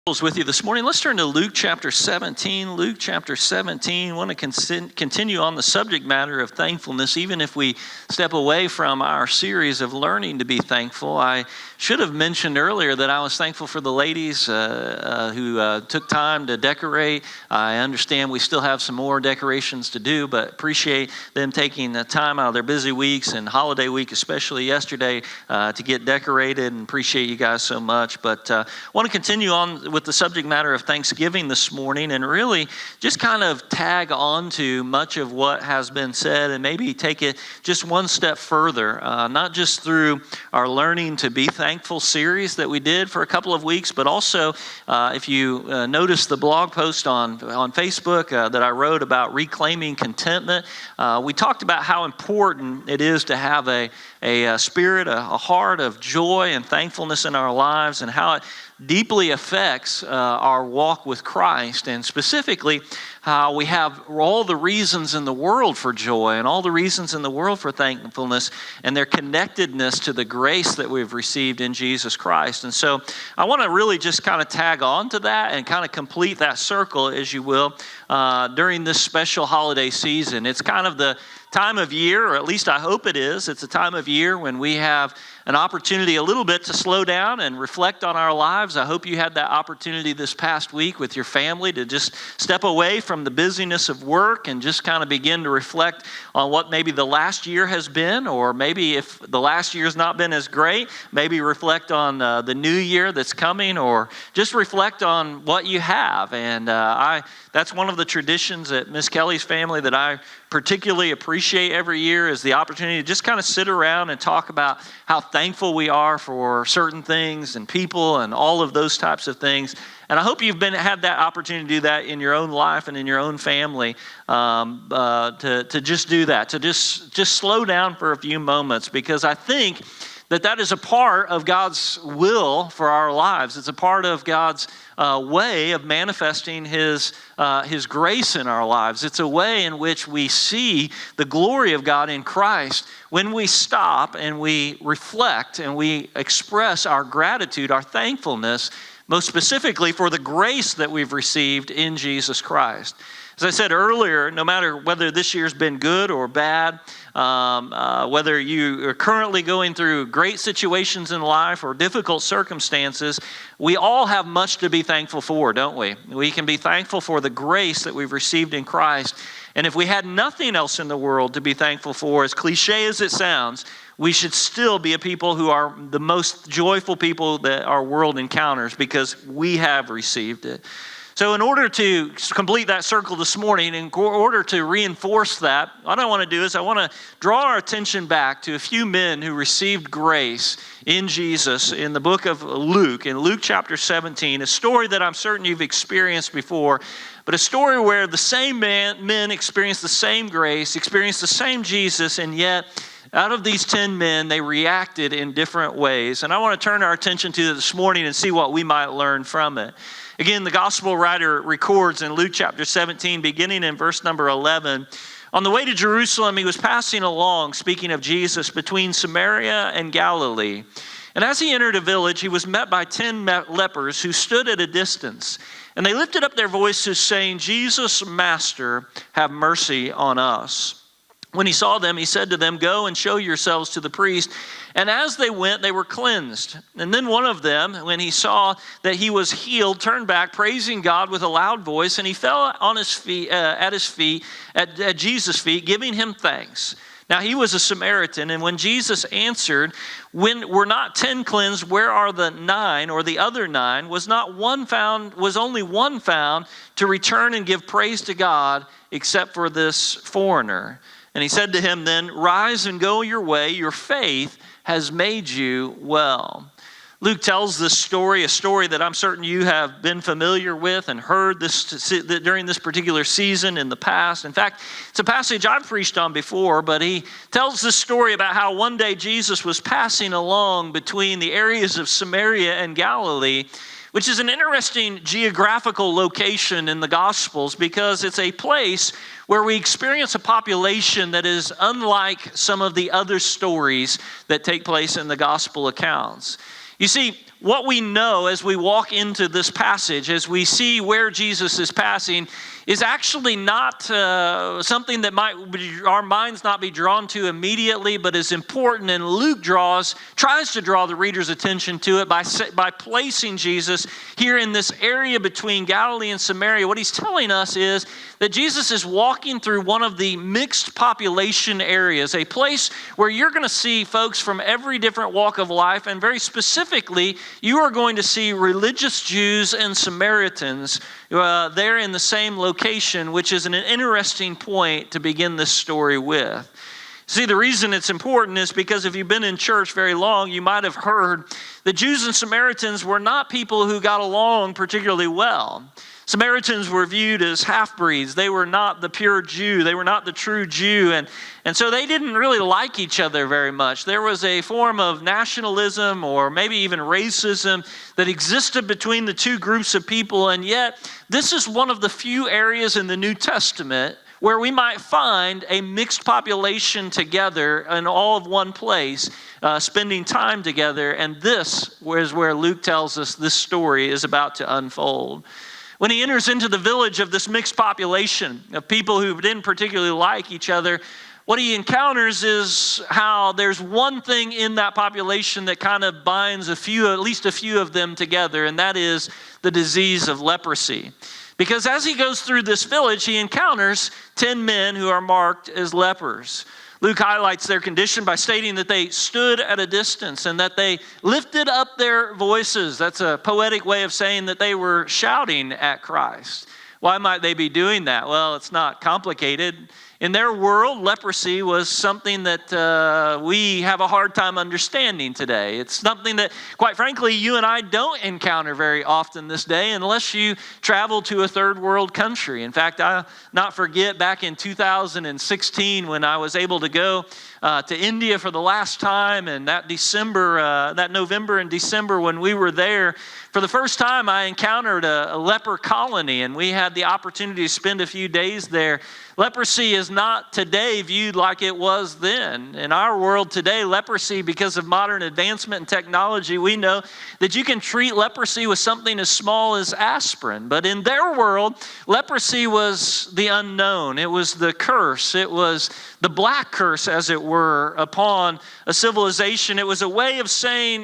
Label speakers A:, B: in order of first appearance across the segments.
A: With you this morning. Let's turn to Luke chapter 17. Luke chapter 17. I want to continue on the subject matter of thankfulness, even if we step away from our series of learning to be thankful. I should have mentioned earlier that I was thankful for the ladies who took time to decorate. I understand we still have some more decorations to do, but appreciate them taking the time out of their busy weeks and holiday week, especially yesterday, to get decorated, and appreciate you guys so much. But I want to continue on with the subject matter of Thanksgiving this morning, and really just kind of tag on to much of what has been said and maybe take it just one step further, not just through our Learning to Be Thankful series that we did for a couple of weeks, but also if you notice the blog post on Facebook that I wrote about reclaiming contentment, we talked about how important it is to have a spirit, a heart of joy and thankfulness in our lives, and how it deeply affects our walk with Christ, and specifically how we have all the reasons in the world for joy and all the reasons in the world for thankfulness, and their connectedness to the grace that we've received in Jesus Christ. And so I want to really just kind of tag on to that and kind of complete that circle, as you will, during this special holiday season. It's kind of the time of year, or at least I hope it is. It's a time of year when we have an opportunity a little bit to slow down and reflect on our lives. I hope you had that opportunity this past week with your family to just step away from the busyness of work and just kind of begin to reflect on what maybe the last year has been, or maybe if the last year's not been as great, maybe reflect on the new year that's coming, or just reflect on what you have. And that's one of the traditions at Miss Kelly's family that I particularly appreciate every year, is the opportunity to just kind of sit around and talk about how thankful we are for certain things and people and all of those types of things. And I hope you've had that opportunity to do that in your own life and in your own family, to just do that, to just slow down for a few moments, because I think that is a part of God's will for our lives. It's a part of God's way of manifesting His grace in our lives. It's a way in which we see the glory of God in Christ when we stop and we reflect and we express our gratitude, our thankfulness, most specifically for the grace that we've received in Jesus Christ. As I said earlier, no matter whether this year's been good or bad, whether you are currently going through great situations in life or difficult circumstances, we all have much to be thankful for, don't we? We can be thankful for the grace that we've received in Christ. And if we had nothing else in the world to be thankful for, as cliche as it sounds, we should still be a people who are the most joyful people that our world encounters, because we have received it. So in order to complete that circle this morning, in order to reinforce that, what I want to do is I want to draw our attention back to a few men who received grace in Jesus in the book of Luke, in Luke chapter 17, a story that I'm certain you've experienced before, but a story where the same men experienced the same grace, experienced the same Jesus, and yet out of these 10 men, they reacted in different ways. And I want to turn our attention to it this morning and see what we might learn from it. Again, the gospel writer records in Luke chapter 17, beginning in verse number 11, on the way to Jerusalem, he was passing along, speaking of Jesus, between Samaria and Galilee. And as he entered a village, he was met by 10 lepers who stood at a distance. And they lifted up their voices, saying, "Jesus, Master, have mercy on us." When he saw them, he said to them, "Go and show yourselves to the priest." And as they went, they were cleansed. And then one of them, when he saw that he was healed, turned back, praising God with a loud voice, and he fell on his feet, at Jesus' feet, giving him thanks. Now he was a Samaritan, and when Jesus answered, "When were not 10 cleansed, where are the 9, or the other 9? Was only one found to return and give praise to God, except for this foreigner?" And he said to him then, "Rise and go your way, your faith has made you well." Luke tells this story, a story that I'm certain you have been familiar with and heard during this particular season in the past. In fact, it's a passage I've preached on before, but he tells this story about how one day Jesus was passing along between the areas of Samaria and Galilee, which is an interesting geographical location in the Gospels, because it's a place where we experience a population that is unlike some of the other stories that take place in the Gospel accounts. You see, what we know as we walk into this passage, as we see where Jesus is passing, is actually not something that our minds not be drawn to immediately, but is important. And Luke tries to draw the reader's attention to it by placing Jesus here in this area between Galilee and Samaria. What he's telling us is that Jesus is walking through one of the mixed population areas, a place where you're going to see folks from every different walk of life, and very specifically, you are going to see religious Jews and Samaritans there in the same location, which is an interesting point to begin this story with. See, the reason it's important is because if you've been in church very long, you might have heard that Jews and Samaritans were not people who got along particularly well. Samaritans were viewed as half-breeds. They were not the pure Jew. They were not the true Jew. And so they didn't really like each other very much. There was a form of nationalism or maybe even racism that existed between the two groups of people. And yet, this is one of the few areas in the New Testament where we might find a mixed population together in all of one place, spending time together. And this is where Luke tells us this story is about to unfold. When he enters into the village of this mixed population of people who didn't particularly like each other, what he encounters is how there's one thing in that population that kind of binds at least a few of them together, and that is the disease of leprosy. Because as he goes through this village, he encounters 10 men who are marked as lepers. Luke highlights their condition by stating that they stood at a distance and that they lifted up their voices. That's a poetic way of saying that they were shouting at Christ. Why might they be doing that? Well, it's not complicated. In their world, leprosy was something that we have a hard time understanding today. It's something that, quite frankly, you and I don't encounter very often this day unless you travel to a third world country. In fact, I'll not forget back in 2016 when I was able to go to India for the last time, and that November and December when we were there, for the first time I encountered a leper colony, and we had the opportunity to spend a few days there. Leprosy is not today viewed like it was then. In our world today, leprosy, because of modern advancement and technology, we know that you can treat leprosy with something as small as aspirin. But in their world, leprosy was the unknown. It was the curse. It was the black curse, as it were, upon a civilization. It was a way of showing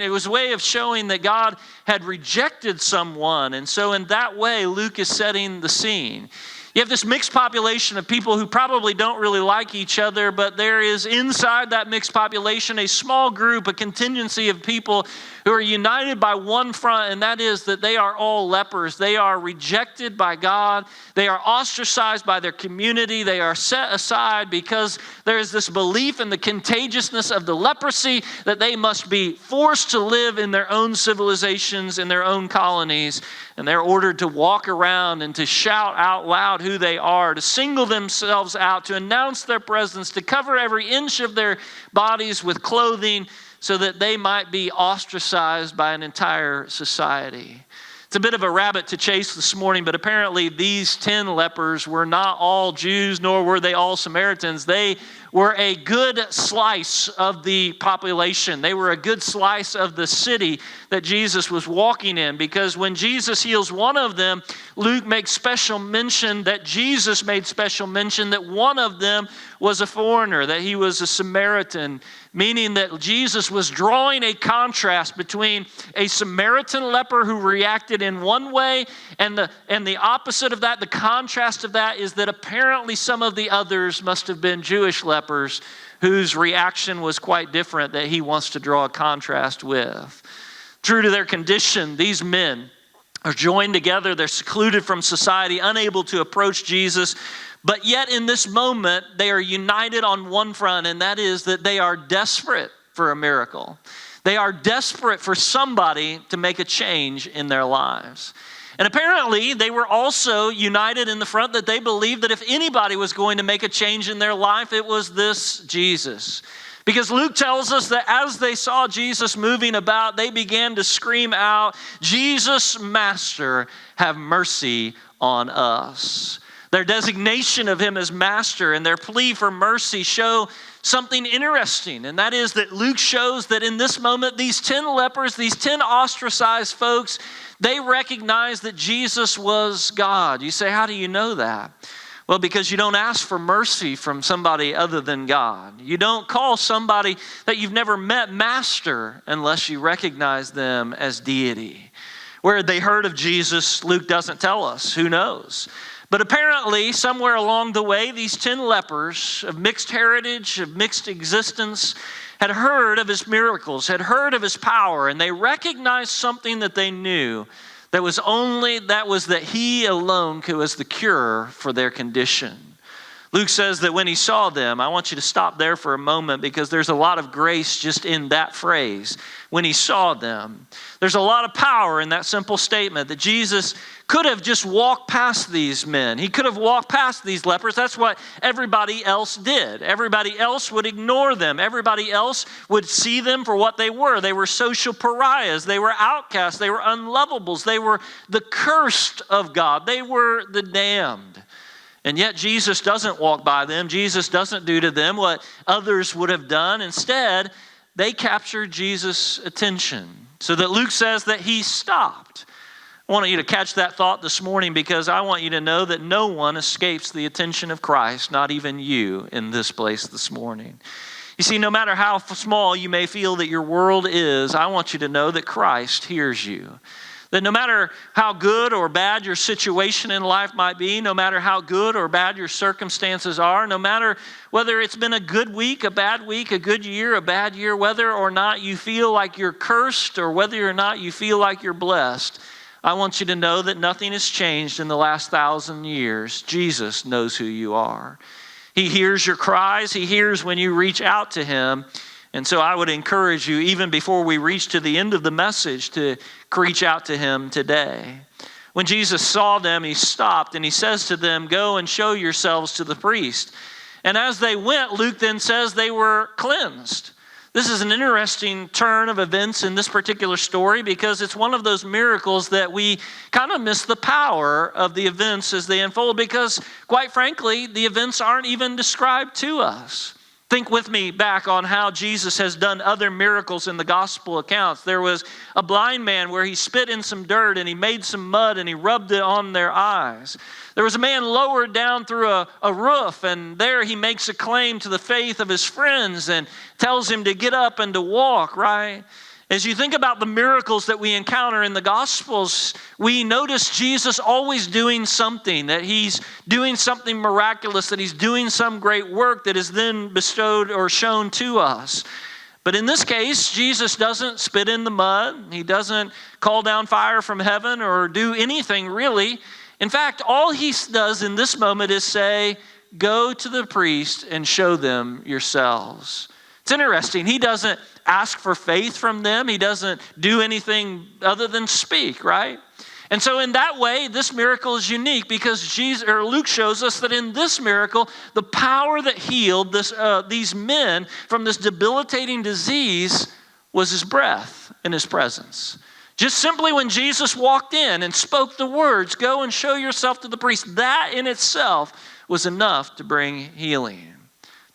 A: that God had rejected someone. And so in that way, Luke is setting the scene. You have this mixed population of people who probably don't really like each other, but there is inside that mixed population a small group, a contingency of people who are united by one front, and that is that they are all lepers. They are rejected by God. They are ostracized by their community. They are set aside because there is this belief in the contagiousness of the leprosy that they must be forced to live in their own civilizations, in their own colonies, and they're ordered to walk around and to shout out loud who they are, to single themselves out, to announce their presence, to cover every inch of their bodies with clothing so that they might be ostracized by an entire society. It's a bit of a rabbit to chase this morning, but apparently these 10 lepers were not all Jews, nor were they all Samaritans. They were a good slice of the population. They were a good slice of the city that Jesus was walking in, because when Jesus heals one of them, Luke makes special mention that Jesus made special mention that one of them was a foreigner, that he was a Samaritan, meaning that Jesus was drawing a contrast between a Samaritan leper who reacted in one way and the opposite of that, the contrast of that is that apparently some of the others must have been Jewish lepers whose reaction was quite different, that he wants to draw a contrast with. True to their condition, these men are joined together. They're secluded from society, unable to approach Jesus. But yet in this moment, they are united on one front, and that is that they are desperate for a miracle. They are desperate for somebody to make a change in their lives. And apparently, they were also united in the front that they believed that if anybody was going to make a change in their life, it was this Jesus. Because Luke tells us that as they saw Jesus moving about, they began to scream out, "Jesus, Master, have mercy on us." Their designation of him as master and their plea for mercy show something interesting, and that is that Luke shows that in this moment, these 10 lepers, these 10 ostracized folks, they recognize that Jesus was God. You say, how do you know that? Well, because you don't ask for mercy from somebody other than God. You don't call somebody that you've never met master unless you recognize them as deity. Where they heard of Jesus, Luke doesn't tell us. Who knows? But apparently, somewhere along the way, these 10 lepers of mixed heritage, of mixed existence, had heard of his miracles, had heard of his power, and they recognized something that they knew, that was that he alone was the cure for their condition. Luke says that when he saw them, I want you to stop there for a moment because there's a lot of grace just in that phrase. When he saw them, there's a lot of power in that simple statement that Jesus could have just walked past these men. He could have walked past these lepers. That's what everybody else did. Everybody else would ignore them. Everybody else would see them for what they were. They were social pariahs. They were outcasts. They were unlovables. They were the cursed of God. They were the damned. And yet Jesus doesn't walk by them. Jesus doesn't do to them what others would have done. Instead, they captured Jesus' attention so that Luke says that he stopped. I want you to catch that thought this morning because I want you to know that no one escapes the attention of Christ, not even you in this place this morning. You see, no matter how small you may feel that your world is, I want you to know that Christ hears you. That no matter how good or bad your situation in life might be, no matter how good or bad your circumstances are, no matter whether it's been a good week, a bad week, a good year, a bad year, whether or not you feel like you're cursed or whether or not you feel like you're blessed, I want you to know that nothing has changed in the last 1,000 years. Jesus knows who you are. He hears your cries. He hears when you reach out to him. And so I would encourage you, even before we reach to the end of the message, to reach out to him today. When Jesus saw them, he stopped and he says to them, "Go and show yourselves to the priest." And as they went, Luke then says they were cleansed. This is an interesting turn of events in this particular story because it's one of those miracles that we kind of miss the power of the events as they unfold because, quite frankly, the events aren't even described to us. Think with me back on how Jesus has done other miracles in the gospel accounts. There was a blind man where he spit in some dirt and he made some mud and he rubbed it on their eyes. There was a man lowered down through a roof, and there he makes a claim to the faith of his friends and tells him to get up and to walk, right? As you think about the miracles that we encounter in the Gospels, we notice Jesus always doing something, that he's doing something miraculous, that he's doing some great work that is then bestowed or shown to us. But in this case, Jesus doesn't spit in the mud. He doesn't call down fire from heaven or do anything really. In fact, all he does in this moment is say, "Go to the priest and show them yourselves." It's interesting. He doesn't ask for faith from them. He doesn't do anything other than speak, right? And so in that way, this miracle is unique because Luke shows us that in this miracle, the power that healed these men from this debilitating disease was his breath and his presence. Just simply when Jesus walked in and spoke the words, "Go and show yourself to the priest," that in itself was enough to bring healing.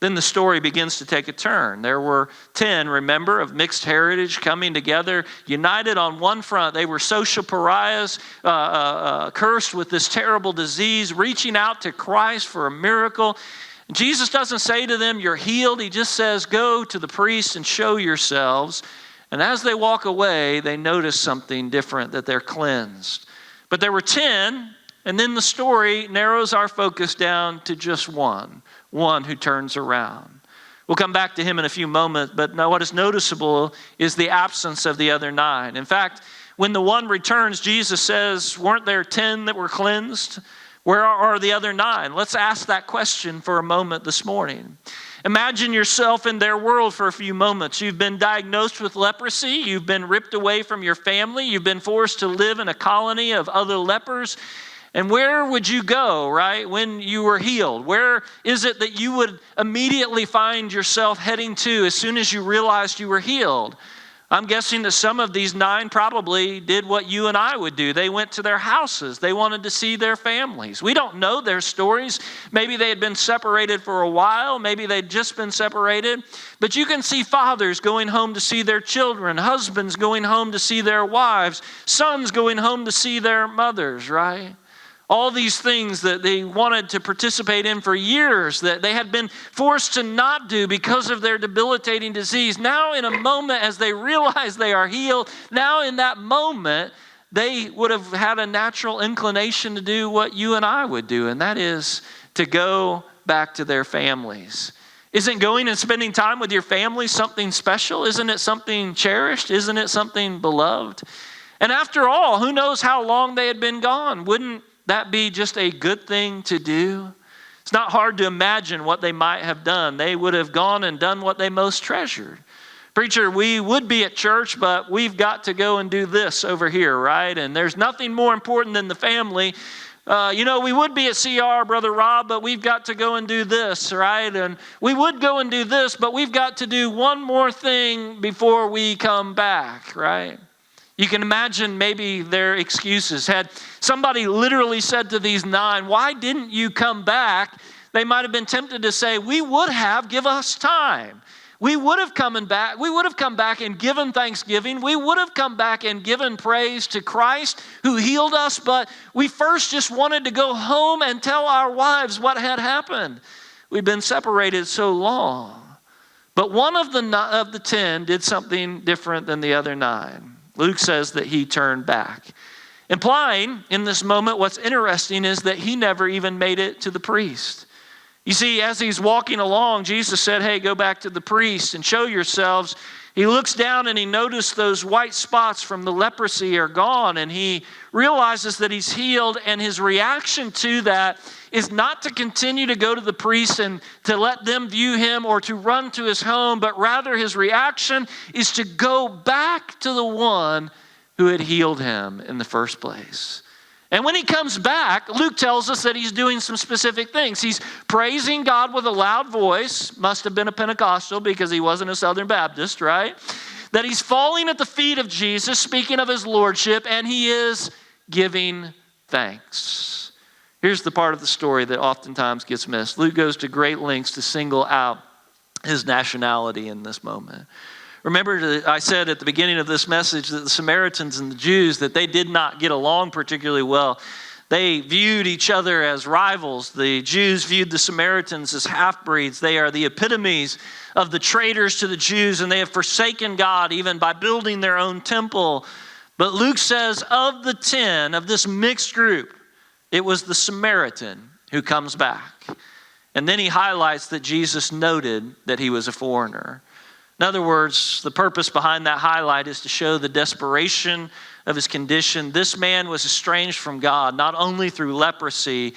A: Then the story begins to take a turn. There were 10, remember, of mixed heritage coming together, united on one front. They were social pariahs, cursed with this terrible disease, reaching out to Christ for a miracle. Jesus doesn't say to them, "You're healed." He just says, "Go to the priest and show yourselves." And as they walk away, they notice something different, that they're cleansed. But there were 10, and then the story narrows our focus down to just one who turns around. We'll come back to him in a few moments, but now what is noticeable is the absence of the other 9. In fact, when the one returns, Jesus says, "Weren't there 10 that were cleansed? Where are the other 9? Let's ask that question for a moment this morning. Imagine yourself in their world for a few moments. You've been diagnosed with leprosy. You've been ripped away from your family. You've been forced to live in a colony of other lepers. And where would you go, right, when you were healed? Where is it that you would immediately find yourself heading to as soon as you realized you were healed? I'm guessing that some of these 9 probably did what you and I would do. They went to their houses. They wanted to see their families. We don't know their stories. Maybe they had been separated for a while. Maybe they'd just been separated. But you can see fathers going home to see their children, husbands going home to see their wives, sons going home to see their mothers, right? All these things that they wanted to participate in for years, that they had been forced to not do because of their debilitating disease. Now in a moment, as they realize they are healed, now in that moment, they would have had a natural inclination to do what you and I would do, and that is to go back to their families. Isn't going and spending time with your family something special? Isn't it something cherished? Isn't it something beloved? And after all, who knows how long they had been gone? Wouldn't that be just a good thing to do? It's not hard to imagine what they might have done. They would have gone and done what they most treasured. Preacher, we would be at church, but we've got to go and do this over here, right? And there's nothing more important than the family. We would be at CR, Brother Rob, but we've got to go and do this, right? And we would go and do this, but we've got to do one more thing before we come back, right? You can imagine maybe their excuses. Had somebody literally said to these 9, why didn't you come back? They might have been tempted to say, we would have, give us time. We would have come back. We would have come back and given thanksgiving. We would have come back and given praise to Christ who healed us. But we first just wanted to go home and tell our wives what had happened. We've been separated so long. But one of the 10 did something different than the other 9. Luke says that he turned back. Implying in this moment, what's interesting is that he never even made it to the priest. You see, as he's walking along, Jesus said, hey, go back to the priest and show yourselves. He looks down and he noticed those white spots from the leprosy are gone, and he realizes that he's healed, and his reaction to that is not to continue to go to the priest and to let them view him or to run to his home, but rather his reaction is to go back to the one who had healed him in the first place. And when he comes back, Luke tells us that he's doing some specific things. He's praising God with a loud voice. Must have been a Pentecostal because he wasn't a Southern Baptist, right? That he's falling at the feet of Jesus, speaking of his lordship, and he is giving thanks. Here's the part of the story that oftentimes gets missed. Luke goes to great lengths to single out his nationality in this moment. Remember, I said at the beginning of this message that the Samaritans and the Jews, that they did not get along particularly well. They viewed each other as rivals. The Jews viewed the Samaritans as half-breeds. They are the epitomes of the traitors to the Jews, and they have forsaken God even by building their own temple. But Luke says of the 10, of this mixed group, it was the Samaritan who comes back. And then he highlights that Jesus noted that he was a foreigner. In other words, the purpose behind that highlight is to show the desperation of his condition. This man was estranged from God, not only through leprosy,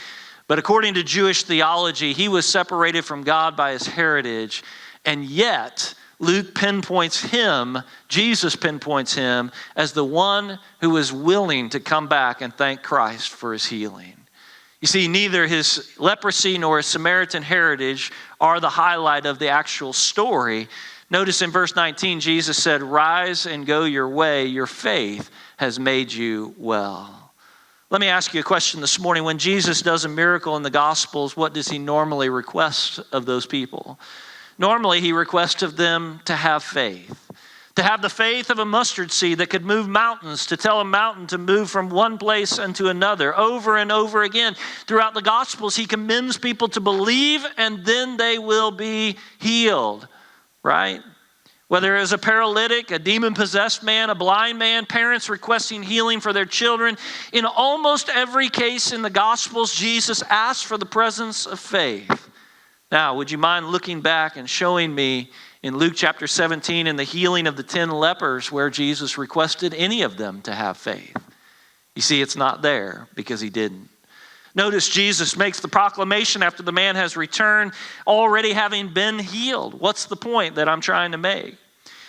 A: but according to Jewish theology, he was separated from God by his heritage. And yet, Luke pinpoints him, Jesus pinpoints him, as the one who was willing to come back and thank Christ for his healing. You see, neither his leprosy nor his Samaritan heritage are the highlight of the actual story. Notice in verse 19, Jesus said, rise and go your way. Your faith has made you well. Let me ask you a question this morning. When Jesus does a miracle in the Gospels, what does he normally request of those people? Normally, he requests of them to have faith. To have the faith of a mustard seed that could move mountains, to tell a mountain to move from one place unto another. Over and over again, throughout the Gospels, he commends people to believe and then they will be healed. Right? Whether it was a paralytic, a demon-possessed man, a blind man, parents requesting healing for their children. In almost every case in the Gospels, Jesus asked for the presence of faith. Now, would you mind looking back and showing me in Luke chapter 17 in the healing of the 10 lepers where Jesus requested any of them to have faith? You see, it's not there because he didn't. Notice Jesus makes the proclamation after the man has returned, already having been healed. What's the point that I'm trying to make?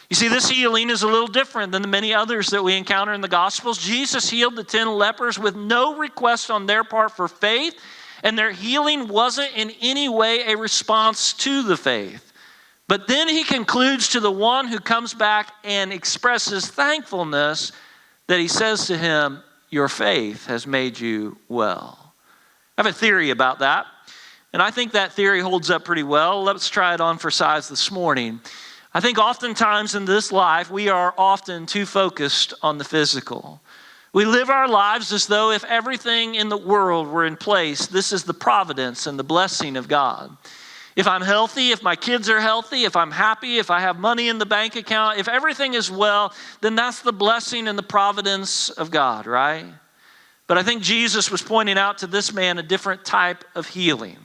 A: You see, this healing is a little different than the many others that we encounter in the Gospels. Jesus healed the 10 lepers with no request on their part for faith, and their healing wasn't in any way a response to the faith. But then he concludes to the one who comes back and expresses thankfulness that he says to him, your faith has made you well. I have a theory about that, and I think that theory holds up pretty well. Let's try it on for size this morning. I think oftentimes in this life, we are often too focused on the physical. We live our lives as though if everything in the world were in place, this is the providence and the blessing of God. If I'm healthy, if my kids are healthy, if I'm happy, if I have money in the bank account, if everything is well, then that's the blessing and the providence of God, right? But I think Jesus was pointing out to this man a different type of healing.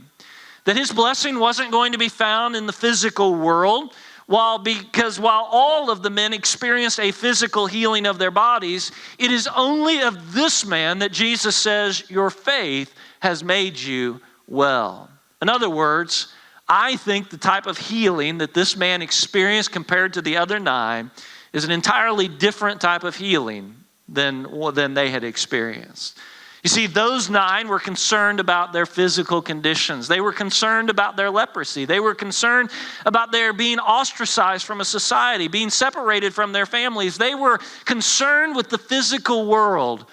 A: That his blessing wasn't going to be found in the physical world, because while all of the men experienced a physical healing of their bodies, it is only of this man that Jesus says, your faith has made you well. In other words, I think the type of healing that this man experienced compared to the other 9 is an entirely different type of healing than they had experienced. You see, those 9 were concerned about their physical conditions. They were concerned about their leprosy. They were concerned about their being ostracized from a society, being separated from their families. They were concerned with the physical world.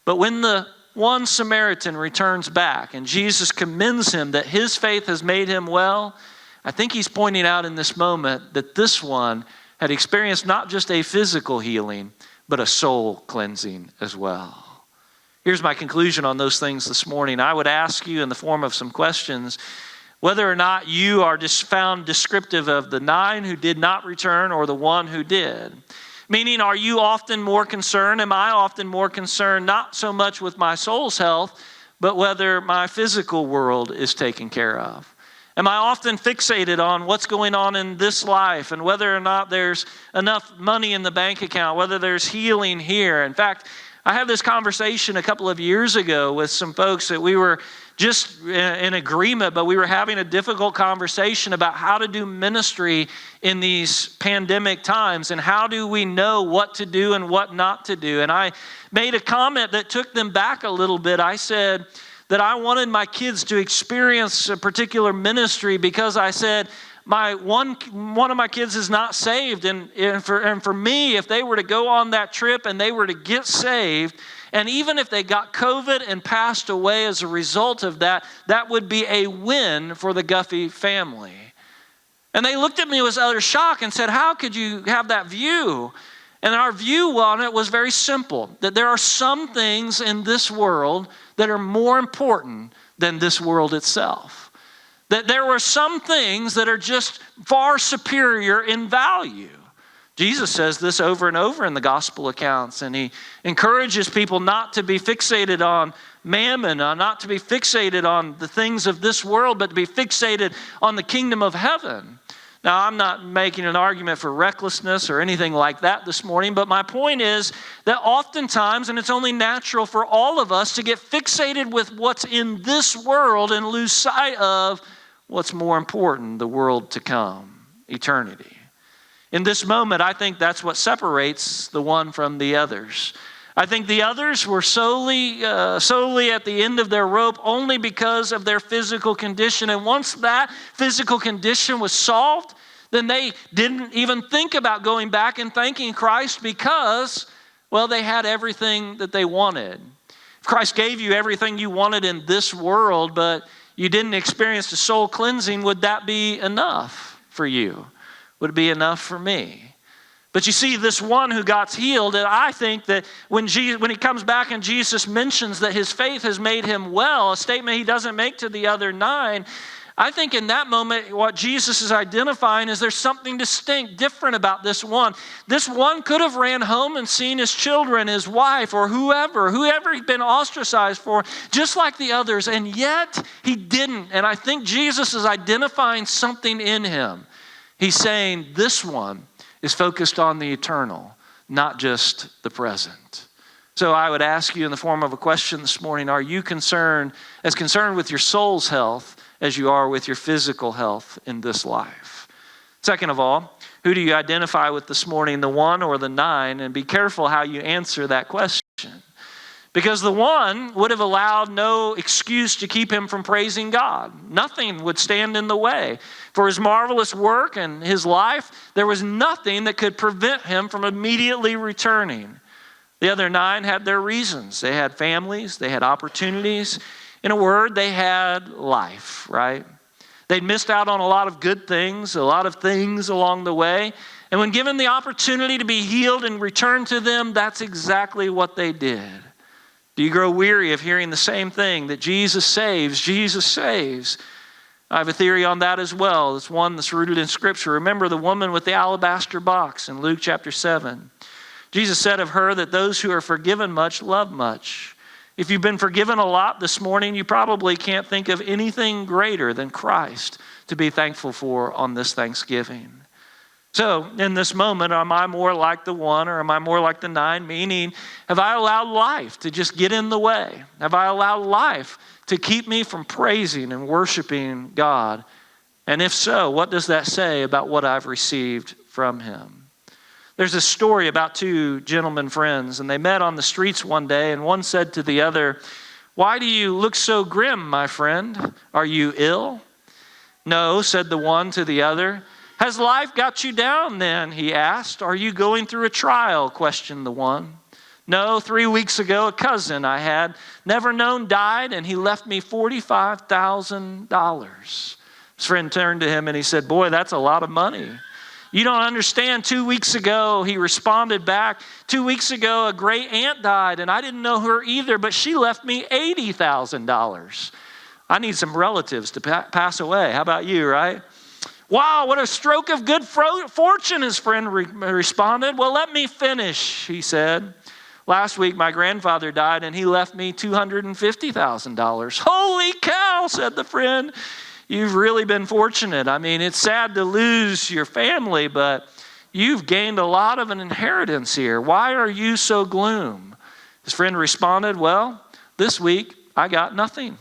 A: But when the one Samaritan returns back and Jesus commends him that his faith has made him well, I think he's pointing out in this moment that this one had experienced not just a physical healing, but a soul cleansing as well. Here's my conclusion on those things this morning. I would ask you in the form of some questions whether or not you are just found descriptive of the 9 who did not return or the one who did. Meaning, are you often more concerned, am I often more concerned not so much with my soul's health, but whether my physical world is taken care of? Am I often fixated on what's going on in this life and whether or not there's enough money in the bank account, whether there's healing here? In fact, I had this conversation a couple of years ago with some folks that we were just in agreement, but we were having a difficult conversation about how to do ministry in these pandemic times and how do we know what to do and what not to do. And I made a comment that took them back a little bit. I said that I wanted my kids to experience a particular ministry because I said, one of my kids is not saved, and for me, if they were to go on that trip and they were to get saved, and even if they got COVID and passed away as a result of that, that would be a win for the Guffey family. And they looked at me with utter shock and said, how could you have that view? And our view on it was very simple, that there are some things in this world that are more important than this world itself. That there were some things that are just far superior in value. Jesus says this over and over in the gospel accounts, and he encourages people not to be fixated on mammon, not to be fixated on the things of this world, but to be fixated on the kingdom of heaven. Now, I'm not making an argument for recklessness or anything like that this morning, but my point is that oftentimes, and it's only natural for all of us to get fixated with what's in this world and lose sight of what's more important, the world to come, eternity. In this moment, I think that's what separates the one from the others. I think the others were solely at the end of their rope only because of their physical condition. And once that physical condition was solved, then they didn't even think about going back and thanking Christ because, well, they had everything that they wanted. If Christ gave you everything you wanted in this world, but you didn't experience the soul cleansing, would that be enough for you? Would it be enough for me? But you see, this one who got healed, and I think that when he comes back and Jesus mentions that his faith has made him well, a statement he doesn't make to the other 9, I think in that moment, what Jesus is identifying is there's something distinct, different about this one. This one could have ran home and seen his children, his wife, or whoever he'd been ostracized for, just like the others, and yet he didn't. And I think Jesus is identifying something in him. He's saying this one is focused on the eternal, not just the present. So I would ask you in the form of a question this morning, are you concerned with your soul's health as you are with your physical health in this life? Second of all, who do you identify with this morning, the 1 or the 9? And be careful how you answer that question. Because the one would have allowed no excuse to keep him from praising God. Nothing would stand in the way. For his marvelous work and his life, there was nothing that could prevent him from immediately returning. The other 9 had their reasons. They had families, they had opportunities. In a word, they had life, right? They'd missed out on a lot of good things, a lot of things along the way. And when given the opportunity to be healed and returned to them, that's exactly what they did. Do you grow weary of hearing the same thing, that Jesus saves, Jesus saves? I have a theory on that as well. It's one that's rooted in Scripture. Remember the woman with the alabaster box in Luke chapter 7. Jesus said of her that those who are forgiven much love much. If you've been forgiven a lot this morning, you probably can't think of anything greater than Christ to be thankful for on this Thanksgiving. So in this moment, am I more like the 1 or am I more like the 9? Meaning, have I allowed life to just get in the way? Have I allowed life to keep me from praising and worshiping God? And if so, what does that say about what I've received from him? There's a story about 2 gentlemen friends, and they met on the streets one day, and one said to the other, "Why do you look so grim, my friend? Are you ill?" "No," said the one to the other. "Has life got you down then?" he asked. "Are you going through a trial?" questioned the one. "No, 3 weeks ago, a cousin I had never known died, and he left me $45,000. His friend turned to him and he said, "Boy, that's a lot of money." "You don't understand. 2 weeks ago," he responded back, 2 weeks ago, a great aunt died, and I didn't know her either, but she left me $80,000. I need some relatives to pass away. How about you, right? "Wow, what a stroke of good fortune," his friend responded. "Well, let me finish," he said. "Last week, my grandfather died, and he left me $250,000. "Holy cow," said the friend. "You've really been fortunate. I mean, it's sad to lose your family, but you've gained a lot of an inheritance here. Why are you so gloom?" His friend responded, "Well, this week, I got nothing."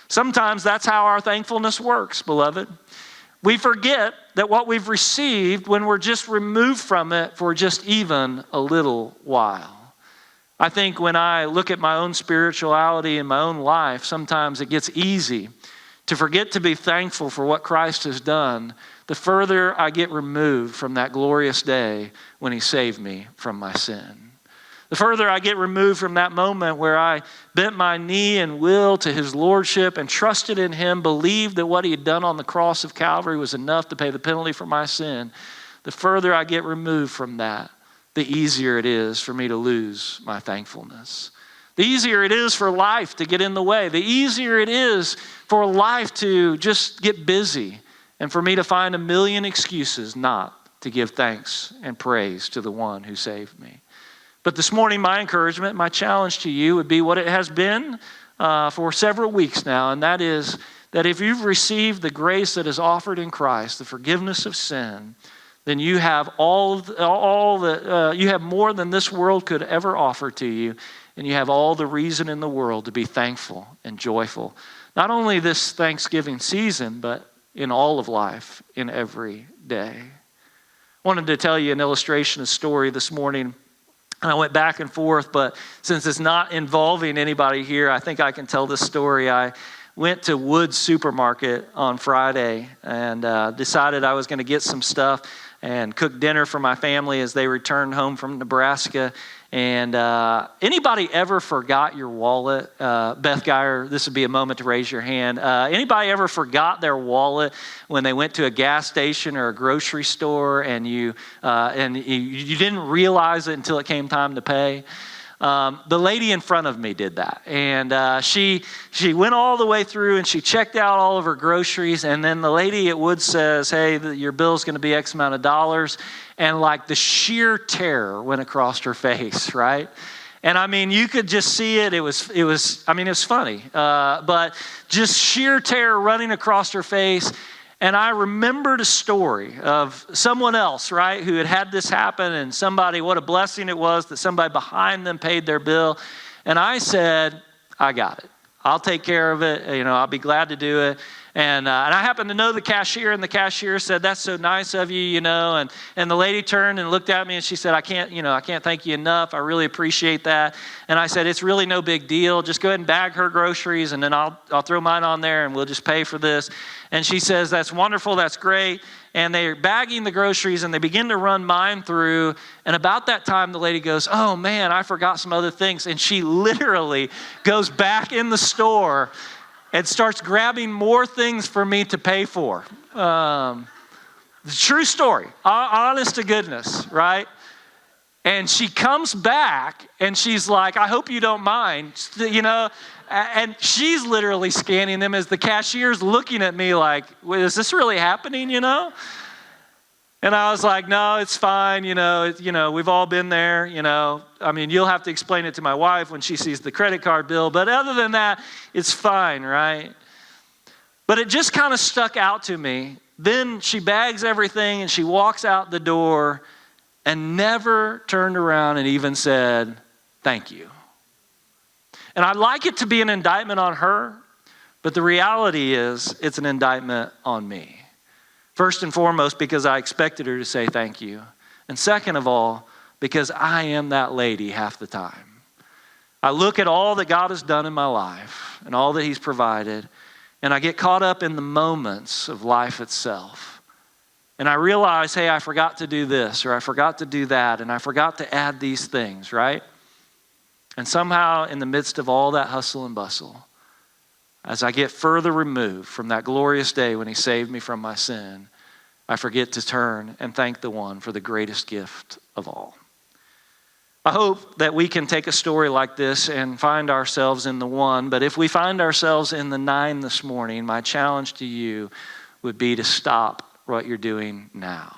A: Sometimes that's how our thankfulness works, beloved. We forget that what we've received when we're just removed from it for just even a little while. I think when I look at my own spirituality in my own life, sometimes it gets easy to forget to be thankful for what Christ has done the further I get removed from that glorious day when he saved me from my sin. The further I get removed from that moment where I bent my knee and will to his lordship and trusted in him, believed that what he had done on the cross of Calvary was enough to pay the penalty for my sin, the further I get removed from that, the easier it is for me to lose my thankfulness. The easier it is for life to get in the way. The easier it is for life to just get busy and for me to find a million excuses not to give thanks and praise to the one who saved me. But this morning, my encouragement, my challenge to you would be what it has been for several weeks now, and that is that if you've received the grace that is offered in Christ, the forgiveness of sin, then you have you have more than this world could ever offer to you, and you have all the reason in the world to be thankful and joyful. Not only this Thanksgiving season, but in all of life, in every day. I wanted to tell you an illustration, a story this morning. And I went back and forth, but since it's not involving anybody here, I think I can tell this story. I went to Wood's Supermarket on Friday and decided I was going to get some stuff and cook dinner for my family as they returned home from Nebraska. And anybody ever forgot your wallet? Beth Geyer, this would be a moment to raise your hand. Anybody ever forgot their wallet when they went to a gas station or a grocery store and you didn't realize it until it came time to pay? The lady in front of me did that. And she went all the way through and she checked out all of her groceries. And then the lady at Wood says, "Hey, your bill's going to be X amount of dollars." And like the sheer terror went across her face, right? And I mean, you could just see it. It was funny. But just sheer terror running across her face. And I remembered a story of someone else, right, who had this happen, and what a blessing it was that somebody behind them paid their bill. And I said, "I got it. I'll take care of it. I'll be glad to do it." And I happened to know the cashier, and the cashier said, "That's so nice of you, And the lady turned and looked at me, and she said, I can't thank you enough. I really appreciate that." And I said, "It's really no big deal. Just go ahead and bag her groceries, and then I'll throw mine on there, and we'll just pay for this." And she says, "That's wonderful. That's great." And they're bagging the groceries, and they begin to run mine through. And about that time, the lady goes, "Oh, man, I forgot some other things." And she literally goes back in the store and starts grabbing more things for me to pay for. The true story, honest to goodness, right? And she comes back, and she's like, "I hope you don't mind," and she's literally scanning them as the cashier's looking at me like, "Is this really happening, And I was like, "No, it's fine, we've all been there, I mean, you'll have to explain it to my wife when she sees the credit card bill, but other than that, it's fine," right? But it just kind of stuck out to me. Then she bags everything and she walks out the door and never turned around and even said, "Thank you." And I'd like it to be an indictment on her, but the reality is it's an indictment on me. First and foremost, because I expected her to say thank you. And second of all, because I am that lady half the time. I look at all that God has done in my life and all that He's provided, and I get caught up in the moments of life itself. And I realize, hey, I forgot to do this, or I forgot to do that, and I forgot to add these things, right? And somehow, in the midst of all that hustle and bustle, as I get further removed from that glorious day when He saved me from my sin, I forget to turn and thank the one for the greatest gift of all. I hope that we can take a story like this and find ourselves in the one, but if we find ourselves in the 9 this morning, my challenge to you would be to stop what you're doing now.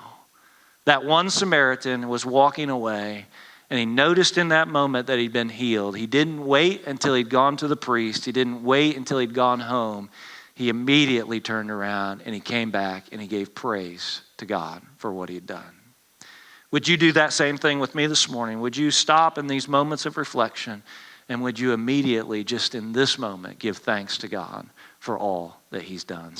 A: That one Samaritan was walking away, and he noticed in that moment that he'd been healed. He didn't wait until he'd gone to the priest. He didn't wait until he'd gone home. He immediately turned around and he came back and he gave praise to God for what he had done. Would you do that same thing with me this morning? Would you stop in these moments of reflection, and would you immediately, just in this moment, give thanks to God for all that He's done?